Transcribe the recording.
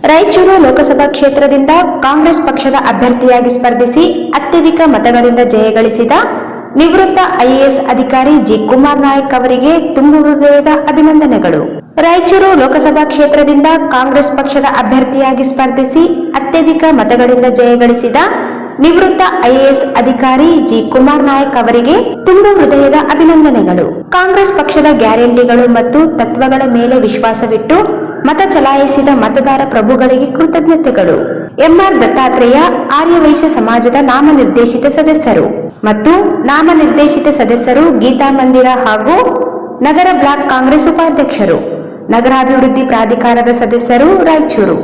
ರಾಯಚೂರು ಲೋಕಸಭಾ ಕ್ಷೇತ್ರದಿಂದ ಕಾಂಗ್ರೆಸ್ ಪಕ್ಷದ ಅಭ್ಯರ್ಥಿಯಾಗಿ ಸ್ಪರ್ಧಿಸಿ ಅತ್ಯಧಿಕ ಮತಗಳಿಂದ ಜಯಗಳಿಸಿದ ನಿವೃತ್ತ ಐಎಎಸ್ ಅಧಿಕಾರಿ ಜಿ ಕುಮಾರ್ ನಾಯಕ್ ಅವರಿಗೆ ತುಂಬು ಹೃದಯದ ಅಭಿನಂದನೆಗಳು. ರಾಯಚೂರು ಲೋಕಸಭಾ ಕ್ಷೇತ್ರದಿಂದ ಕಾಂಗ್ರೆಸ್ ಪಕ್ಷದ ಅಭ್ಯರ್ಥಿಯಾಗಿ ಸ್ಪರ್ಧಿಸಿ ಅತ್ಯಧಿಕ ಮತಗಳಿಂದ ಜಯಗಳಿಸಿದ ನಿವೃತ್ತ ಐಎಎಸ್ ಅಧಿಕಾರಿ ಜಿ ಕುಮಾರ್ ನಾಯಕ್ ಅವರಿಗೆ ತುಂಬು ಹೃದಯದ ಅಭಿನಂದನೆಗಳು. ಕಾಂಗ್ರೆಸ್ ಪಕ್ಷದ ಗ್ಯಾರಂಟಿಗಳು ಮತ್ತು ತತ್ವಗಳ ಮೇಲೆ ವಿಶ್ವಾಸವಿಟ್ಟು ಮತ ಚಲಾಯಿಸಿದ ಮತದಾರ ಪ್ರಭುಗಳಿಗೆ ಕೃತಜ್ಞತೆಗಳು. ಎಂಆರ್ ದತ್ತಾತ್ರೇಯ ಆರ್ಯವೈಶ್ಯ ಸಮಾಜದ ನಾಮನಿರ್ದೇಶಿತ ಸದಸ್ಯರು ಮತ್ತು ನಾಮನಿರ್ದೇಶಿತ ಸದಸ್ಯರು ಗೀತಾ ಮಂದಿರ ಹಾಗೂ ನಗರ ಬ್ಲಾಕ್ ಕಾಂಗ್ರೆಸ್ ಉಪಾಧ್ಯಕ್ಷರು, ನಗರಾಭಿವೃದ್ಧಿ ಪ್ರಾಧಿಕಾರದ ಸದಸ್ಯರು ರಾಯಚೂರು.